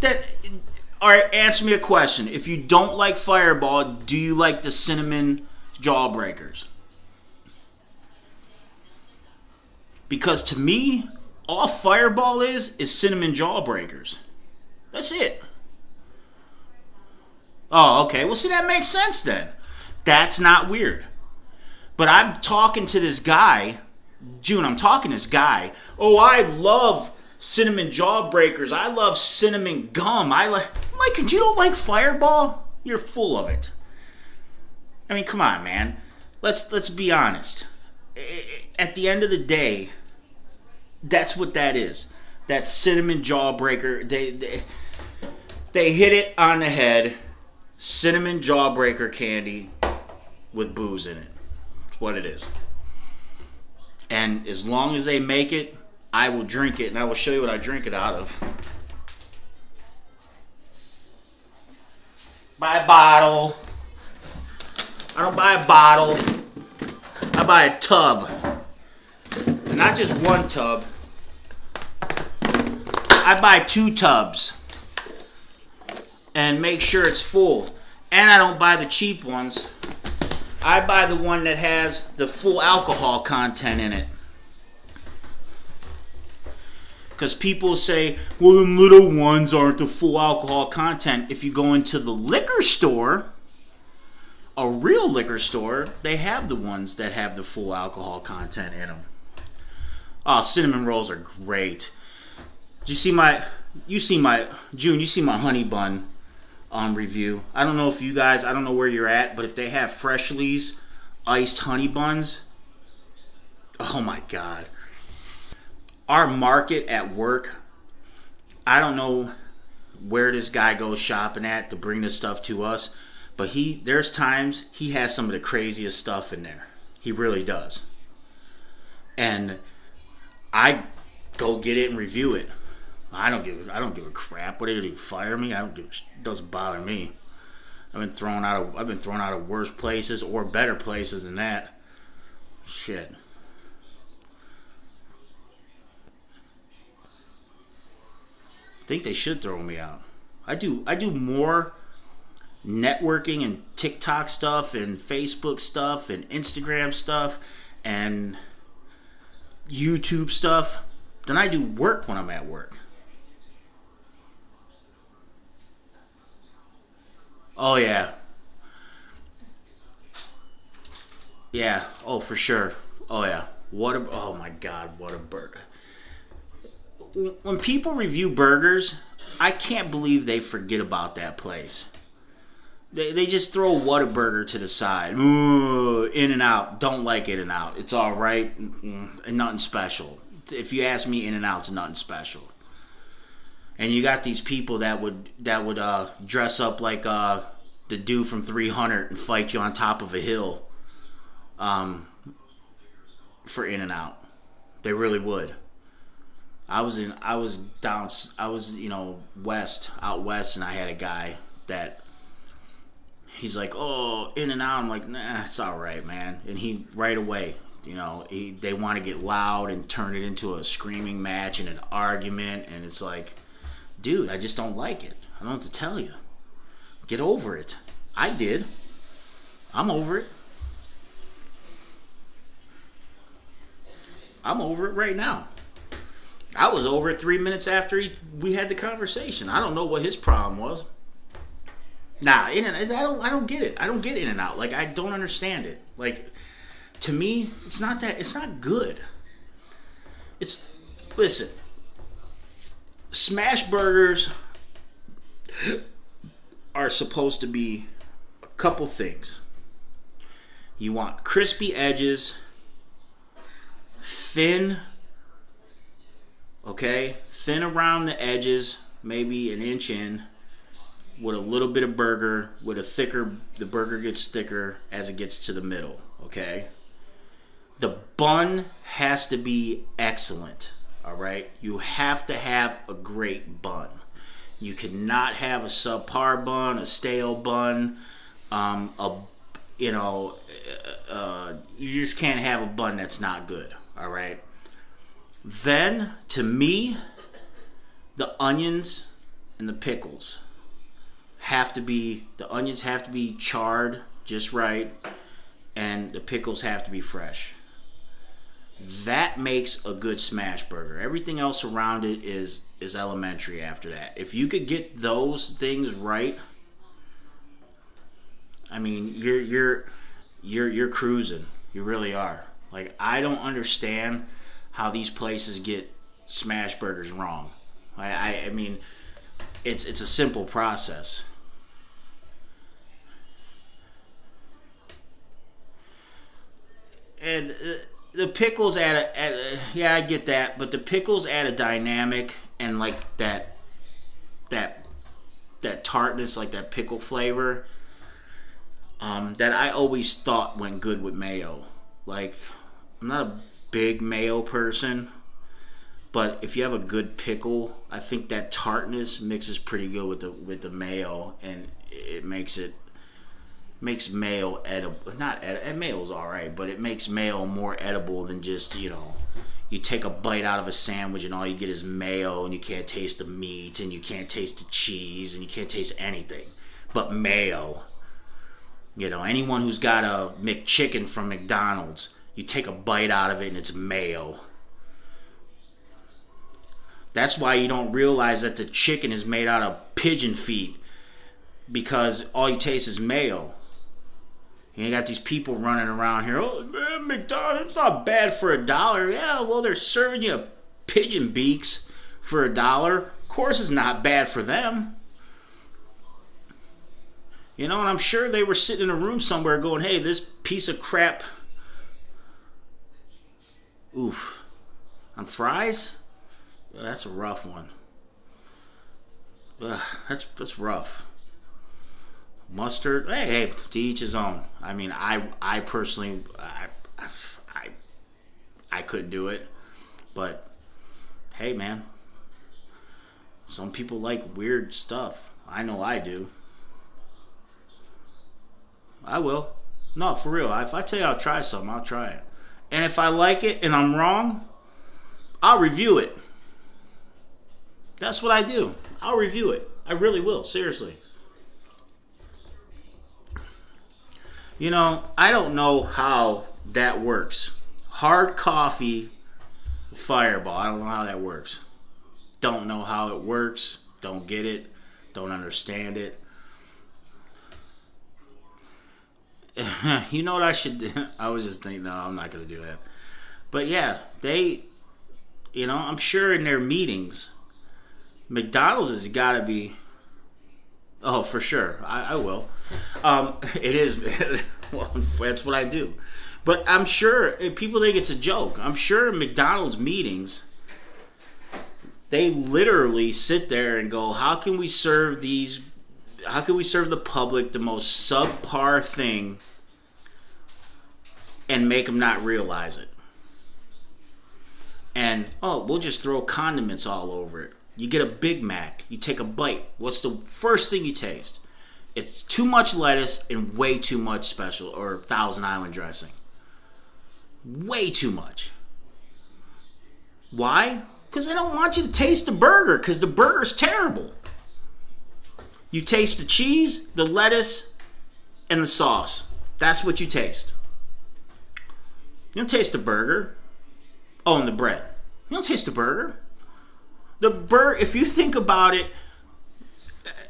that... All right, answer me a question. If you don't like Fireball, do you like the cinnamon jawbreakers? Because to me, all Fireball is cinnamon jawbreakers. That's it. Oh, okay. Well, see, that makes sense then. That's not weird. But I'm talking to this guy, June, I'm talking to this guy. Oh, I love cinnamon jawbreakers. I love cinnamon gum. I'm like, you don't like Fireball? You're full of it. I mean, come on, man. Let's be honest. At the end of the day, that's what that is. That cinnamon jawbreaker. They hit it on the head. Cinnamon jawbreaker candy with booze in it. That's what it is. And as long as they make it, I will drink it, and I will show you what I drink it out of. Buy a bottle. I don't buy a bottle. I buy a tub. And not just one tub. I buy 2 tubs. And make sure it's full. And I don't buy the cheap ones. I buy the one that has the full alcohol content in it. Because people say, well, the little ones aren't the full alcohol content. If you go into the liquor store, a real liquor store, they have the ones that have the full alcohol content in them. Oh, cinnamon rolls are great. Did you see my June, you see my honey bun review. I don't know if you guys, I don't know where you're at, but if they have Freshly's iced honey buns, oh my God. Our market at work, I don't know where this guy goes shopping at to bring this stuff to us, but there's times he has some of the craziest stuff in there. He really does. And I go get it and review it. I don't give a crap. What are they gonna do? Fire me? It doesn't bother me. I've been thrown out of worse places or better places than that. Shit. I think they should throw me out. I do more networking and TikTok stuff and Facebook stuff and Instagram stuff and YouTube stuff than I do work when I'm at work. Oh yeah. Yeah. Oh, for sure. Oh yeah. Oh my God, what a burger. When people review burgers, I can't believe they forget about that place. They just throw Whataburger to the side. Ooh, In-N-Out. Don't like In-N-Out. It's all right. And nothing special. If you ask me, In-N-Out's nothing special. And you got these people that would dress up like the dude from 300 and fight you on top of a hill for In-N-Out. They really would. I was out west, and I had a guy that he's like, oh, In-N-Out. I'm like, nah, it's all right, man. And he right away, they want to get loud and turn it into a screaming match and an argument, and it's like, dude, I just don't like it. I don't know what to tell you. Get over it. I did. I'm over it. I'm over it right now. I was over it 3 minutes after we had the conversation. I don't know what his problem was. Nah, I don't get it. I don't get In-N-Out. Like, I don't understand it. Like, to me, it's not good. Listen, smash burgers are supposed to be a couple things. You want crispy edges, thin around the edges, maybe an inch in, with a little bit of burger, the burger gets thicker as it gets to the middle, okay? The bun has to be excellent, all right? You have to have a great bun. You cannot have a subpar bun, a stale bun, you just can't have a bun that's not good, all right? Then, to me, the onions and the pickles the onions have to be charred just right, and the pickles have to be fresh. That makes a good smash burger. Everything else around it is elementary after that. If you could get those things right, I mean, you're cruising. You really are. Like, I don't understand how these places get smash burgers wrong. I mean, it's a simple process. And the pickles yeah, I get that, but the pickles add a dynamic and like that tartness, like that pickle flavor, that I always thought went good with mayo. Like, I'm not a big mayo person, but if you have a good pickle, I think that tartness mixes pretty good with the mayo, and it makes mayo edible. Mayo's all right, but it makes mayo more edible than just, you take a bite out of a sandwich and all you get is mayo, and you can't taste the meat, and you can't taste the cheese, and you can't taste anything but mayo. Anyone who's got a McChicken from McDonald's, you take a bite out of it and it's mayo. That's why you don't realize that the chicken is made out of pigeon feet, because all you taste is mayo. And you got these people running around here, oh man, McDonald's, it's not bad for $1. Yeah, well, they're serving you pigeon beaks for $1. Of course it's not bad for them. And I'm sure they were sitting in a room somewhere going, hey, this piece of crap, oof, on fries? That's a rough one. That's rough. Mustard, hey, to each his own. I mean, I personally, I couldn't do it, but hey, man, some people like weird stuff. I know I do. I will. No, for real. If I tell you I'll try something, I'll try it. And if I like it and I'm wrong, I'll review it. That's what I do. I'll review it. I really will. Seriously. I don't know how that works. Hard coffee, Fireball. I don't know how that works. Don't know how it works. Don't get it. Don't understand it. You know what I should do? I was just thinking, no, I'm not going to do that. But yeah, I'm sure in their meetings, McDonald's has got to be. Oh, for sure. I will. It is. Well, that's what I do. But I'm sure people think it's a joke. I'm sure in McDonald's meetings, they literally sit there and go, how can we serve these? How can we serve the public the most subpar thing and make them not realize it? And, we'll just throw condiments all over it. You get a Big Mac, you take a bite. What's the first thing you taste? It's too much lettuce and way too much special or Thousand Island dressing. Way too much. Why? Because they don't want you to taste the burger, because the burger's terrible. You taste the cheese, the lettuce, and the sauce. That's what you taste. You don't taste the burger. Oh, and the bread. You don't taste the burger. If you think about it,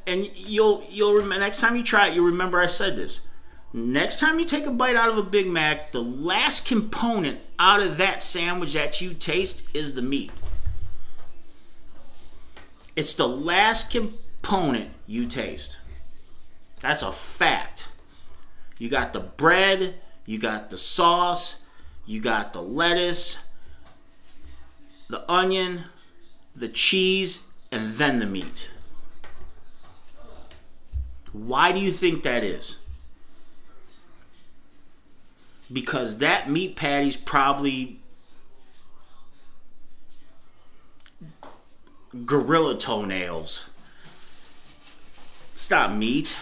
and you'll remember next time you try it, you'll remember I said this. Next time you take a bite out of a Big Mac, the last component out of that sandwich that you taste is the meat. It's the last component you taste. That's a fact. You got the bread, you got the sauce, you got the lettuce, the onion, the cheese, and then the meat. Why do you think that is? Because that meat patty's probably gorilla toenails. It's not meat.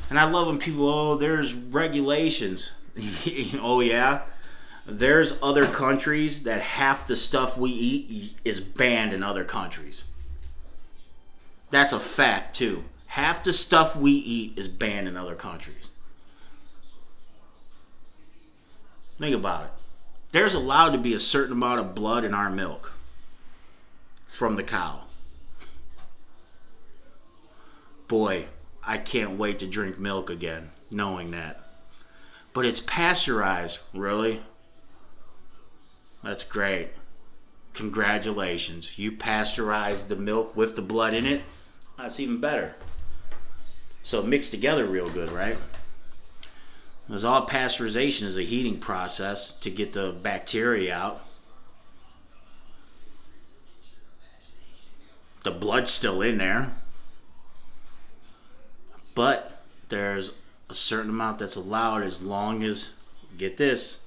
And I love when people, there's regulations. Oh yeah? There's other countries that half the stuff we eat is banned in other countries. That's a fact too. Half the stuff we eat is banned in other countries. Think about it. There's allowed to be a certain amount of blood in our milk from the cow. Boy, I can't wait to drink milk again, knowing that. But it's pasteurized, really? That's great. Congratulations. You pasteurized the milk with the blood in it? That's even better. So it mixed together real good, right? Because all pasteurization is a heating process to get the bacteria out. The blood's still in there. But there's a certain amount that's allowed as long as, get this,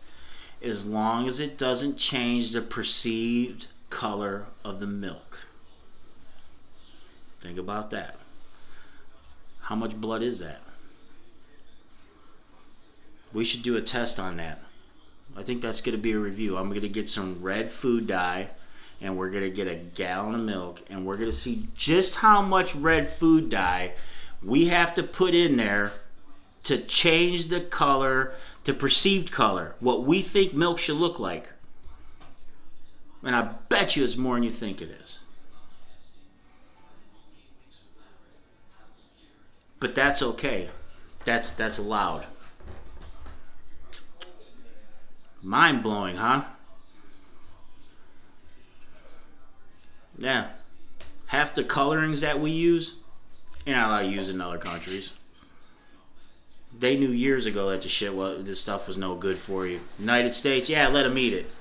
as long as it doesn't change the perceived color of the milk. Think about that. How much blood is that? We should do a test on that. I think that's going to be a review. I'm going to get some red food dye, and we're going to get a gallon of milk, and we're going to see just how much red food dye we have to put in there to change the color, to perceived color, what we think milk should look like. And I bet you it's more than you think it is. But that's okay. That's allowed. Mind blowing, huh? Yeah. Half the colorings that we use, you're not allowed to use in other countries. They knew years ago that this stuff was no good for you. United States, yeah, let them eat it.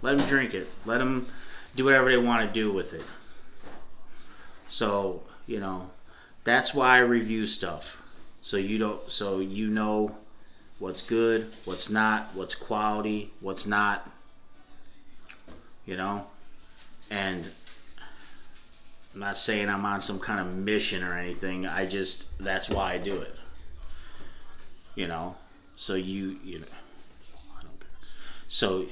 Let them drink it. Let them do whatever they want to do with it. So, that's why I review stuff. So you know what's good, what's not, what's quality, what's not. And I'm not saying I'm on some kind of mission or anything. That's why I do it. So I don't care. So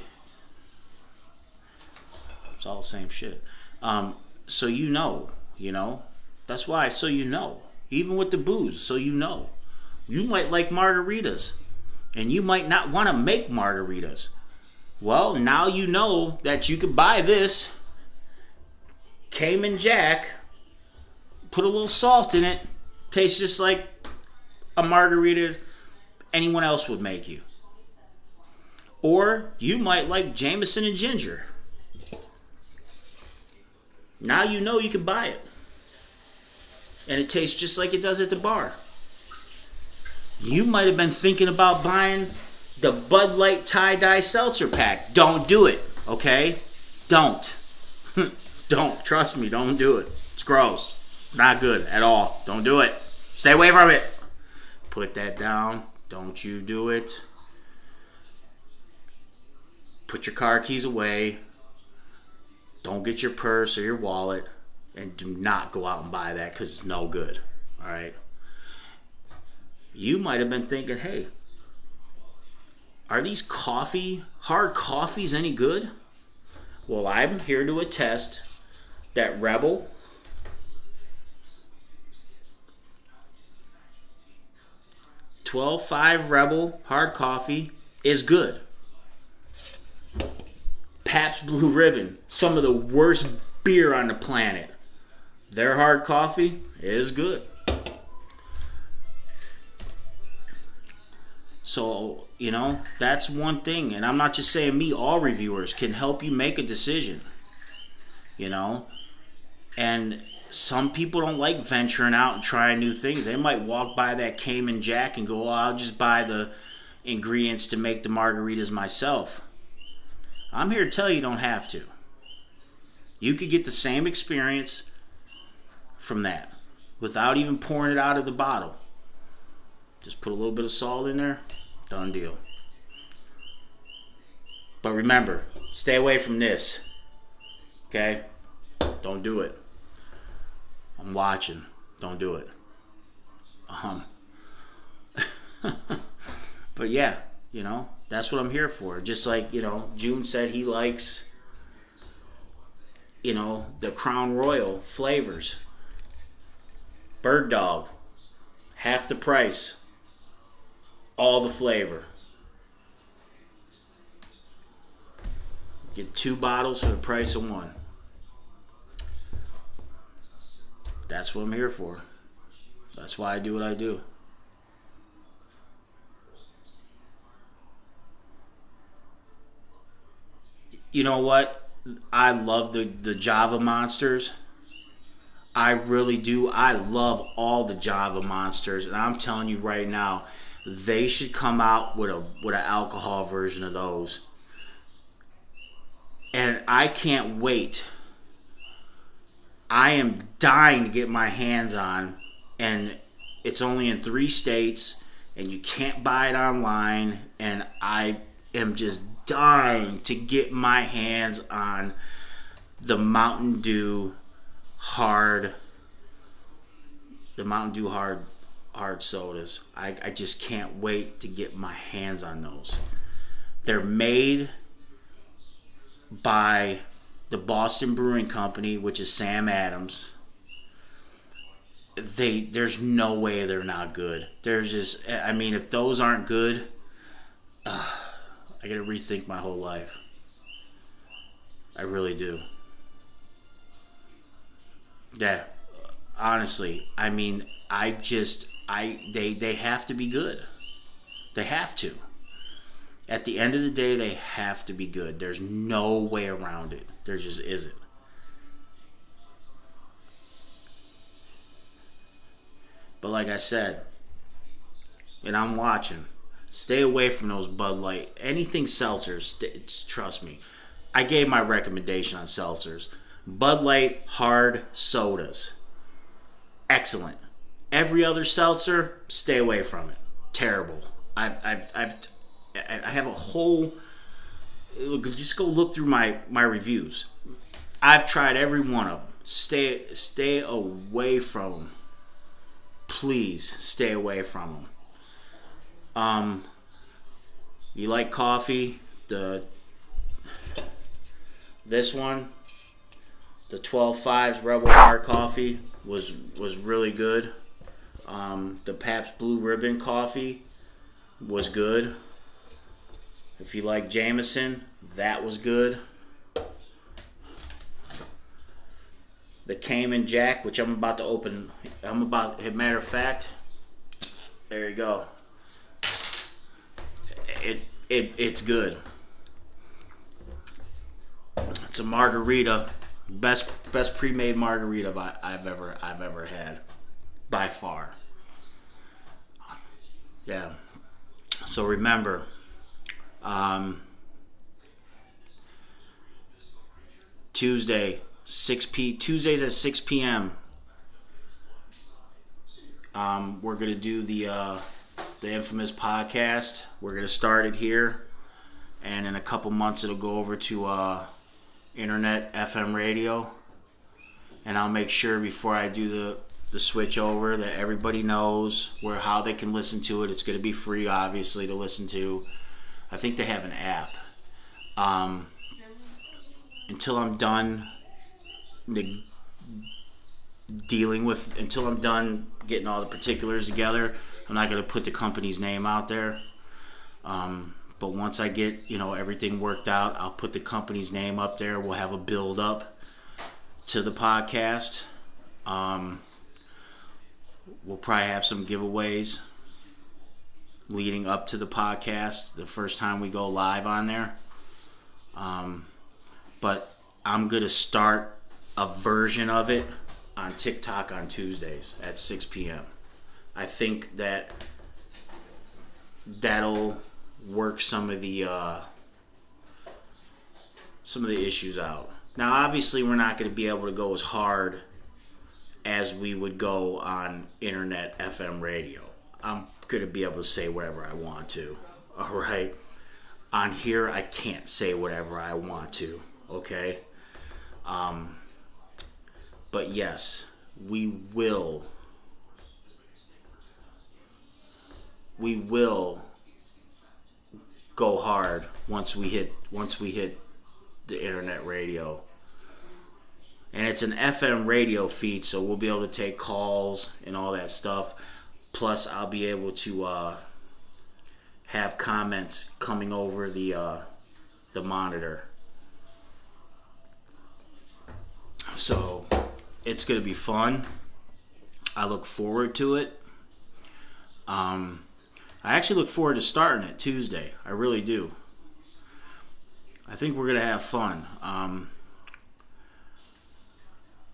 it's all the same shit. So that's why, even with the booze, so you know. You might like margaritas, and you might not want to make margaritas. Well, now you know that you could buy this Cayman Jack, put a little salt in it, tastes just like a margarita anyone else would make you. Or you might like Jameson and ginger. Now you know you can buy it. And it tastes just like it does at the bar. You might have been thinking about buying the Bud Light tie-dye seltzer pack. Don't do it, okay? Don't. Don't. Trust me, don't do it. It's gross. Not good at all. Don't do it. Stay away from it. Put that down. Don't you do it. Put your car keys away. Don't get your purse or your wallet. And do not go out and buy that because it's no good. All right? You might have been thinking, hey, are these hard coffees any good? Well, I'm here to attest that Rebel, $12.5 Rebel hard coffee is good. Pabst Blue Ribbon, some of the worst beer on the planet, their hard coffee is good. So, that's one thing. And I'm not just saying me, all reviewers can help you make a decision. And some people don't like venturing out and trying new things. They might walk by that Cayman Jack and go, oh, I'll just buy the ingredients to make the margaritas myself. I'm here to tell you don't have to. You could get the same experience from that without even pouring it out of the bottle. Just put a little bit of salt in there. Done deal. But remember, stay away from this. Okay? Don't do it. I'm watching. Don't do it. But yeah, that's what I'm here for. Just like, June said he likes, the Crown Royal flavors. Bird Dog, half the price. All the flavor. Get 2 bottles for the price of 1. That's what I'm here for. That's why I do what I do. You know what? I love the Java Monsters. I really do. I love all the Java Monsters, and I'm telling you right now, they should come out with an alcohol version of those. And I can't wait. I am dying to get my hands on, and it's only in 3 states, and you can't buy it online, and I am just dying to get my hands on the Mountain Dew hard sodas. I just can't wait to get my hands on those. They're made by the Boston Brewing Company, which is Sam Adams. There's no way they're not good. If those aren't good, I gotta rethink my whole life. I really do. Yeah, honestly, they have to be good. They have to. At the end of the day, they have to be good. There's no way around it. There just isn't. But like I said, and I'm watching, stay away from those Bud Light. Anything seltzers, trust me. I gave my recommendation on seltzers. Bud Light hard sodas. Excellent. Every other seltzer, stay away from it. Terrible. I have a whole. Just go look through my reviews. I've tried every one of them. Stay away from them. Please stay away from them. You like coffee? This one, the 12.5's Rebel Hard Coffee was really good. The Pabst Blue Ribbon coffee was good. If you like Jameson, that was good. The Cayman Jack, which I'm about to open. Matter of fact, there you go. It's good. It's a margarita, best pre-made margarita I've ever had, by far. Yeah. So remember, Tuesdays at 6 p.m. We're gonna do the infamous podcast. We're gonna start it here, and in a couple months it'll go over to internet FM radio. And I'll make sure before I do the switch over that everybody knows how they can listen to it. It's gonna be free, obviously, to listen to. I think they have an app. Until I'm done until I'm done getting all the particulars together, I'm not going to put the company's name out there. But once I get everything worked out, I'll put the company's name up there. We'll have a build up to the podcast. We'll probably have some giveaways leading up to the podcast the first time we go live on there. But I'm going to start a version of it on TikTok on Tuesdays at 6 p.m. I think that'll work some of the issues out. Now, obviously, we're not going to be able to go as hard as we would go on internet FM radio. I'm going to be able to say whatever I want to. All right? On here, I can't say whatever I want to. Okay? But yes, we will go hard once we hit the internet radio. And it's an FM radio feed, so we'll be able to take calls and all that stuff. Plus, I'll be able to have comments coming over the monitor. So it's going to be fun. I look forward to it. I actually look forward to starting it Tuesday. I really do. I think we're going to have fun.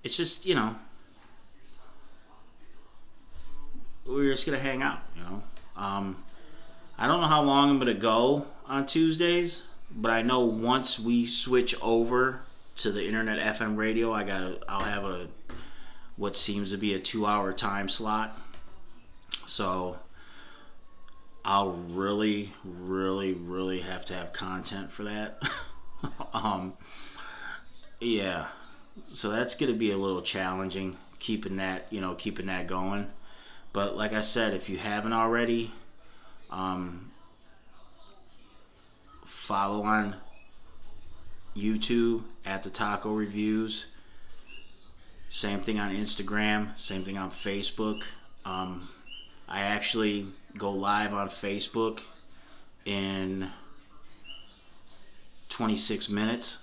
It's just, we're just going to hang out, I don't know how long I'm going to go on Tuesdays, but I know once we switch over to the internet FM radio, I'll have what seems to be a 2-hour time slot. So I'll really, really, really have to have content for that. Yeah. So that's going to be a little challenging keeping that going. But like I said, if you haven't already, follow on YouTube at the Taco Reviews. Same thing on Instagram. Same thing on Facebook. I actually go live on Facebook in 26 minutes.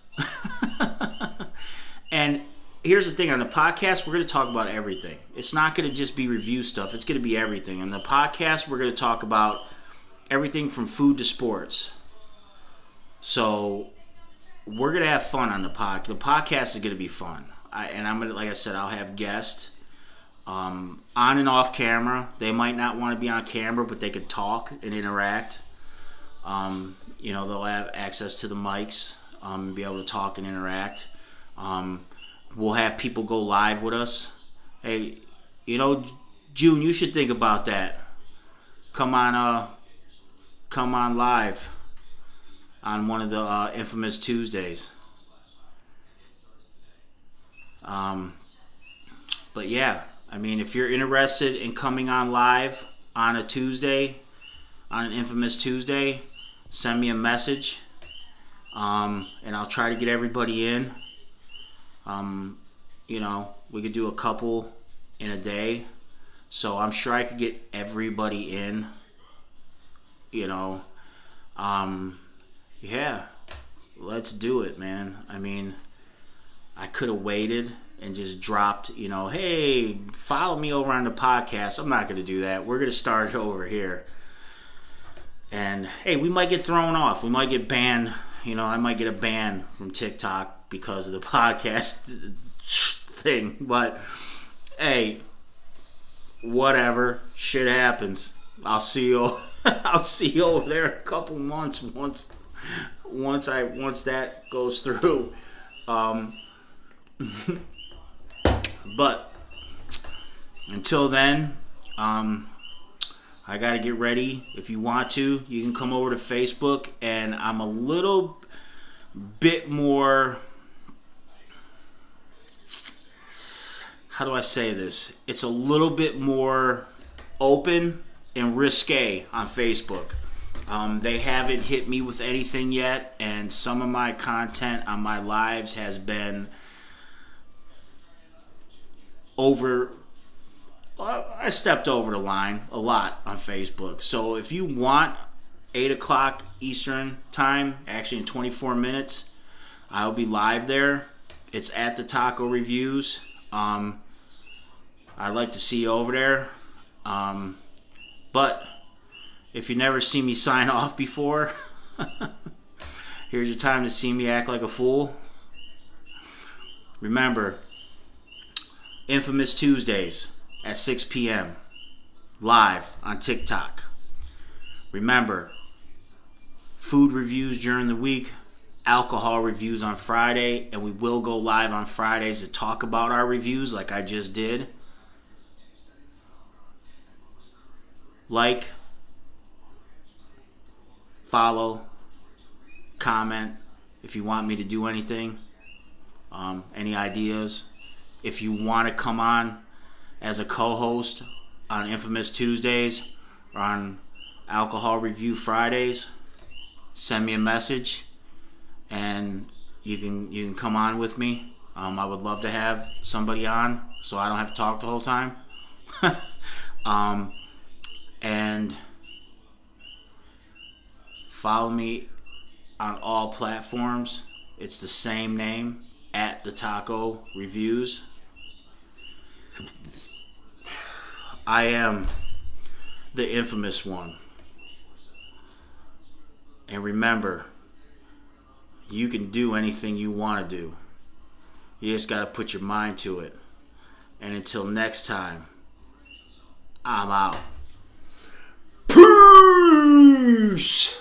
And here's the thing, on the podcast, we're going to talk about everything. It's not going to just be review stuff. It's going to be everything. On the podcast, we're going to talk about everything from food to sports. So we're going to have fun on the podcast. The podcast is going to be fun. I'm going to, like I said, I'll have guests on and off camera. They might not want to be on camera, but they could talk and interact. They'll have access to the mics and be able to talk and interact. We'll have people go live with us. Hey, June, you should think about that. Come on live on one of the infamous Tuesdays. But yeah, if you're interested in coming on live on a Tuesday, on an infamous Tuesday, send me a message, and I'll try to get everybody in. We could do a couple in a day, So I'm sure I could get everybody in, you know. Yeah, let's do it, man. I mean, I could have waited and just dropped, hey, follow me over on the podcast. I'm not going to do that. We're going to start over here. And, hey, we might get thrown off. We might get banned. I might get a ban from TikTok because of the podcast thing. But, hey, whatever. Shit happens. I'll see you. I'll see you over there in a couple months once that goes through. But until then, I got to get ready. If you want to, you can come over to Facebook, and I'm a little bit more, how do I say this? It's a little bit more open and risque on Facebook. They haven't hit me with anything yet, and some of my content on my lives has been I stepped over the line a lot on Facebook. So if you want 8 o'clock Eastern time, actually in 24 minutes, I'll be live there. It's at the Taco Reviews. I'd like to see you over there. But if you never see me sign off before, here's your time to see me act like a fool. Remember, Infamous Tuesdays at 6 p.m. live on TikTok. Remember, food reviews during the week, alcohol reviews on Friday, and we will go live on Fridays to talk about our reviews like I just did. Like, follow, comment if you want me to do anything, any ideas. If you want to come on as a co-host on Infamous Tuesdays or on Alcohol Review Fridays, send me a message and you can come on with me. I would love to have somebody on so I don't have to talk the whole time. And follow me on all platforms. It's the same name, at the Taco Reviews. I am the infamous one. And remember, you can do anything you want to do. You just got to put your mind to it. And until next time, I'm out. Peace!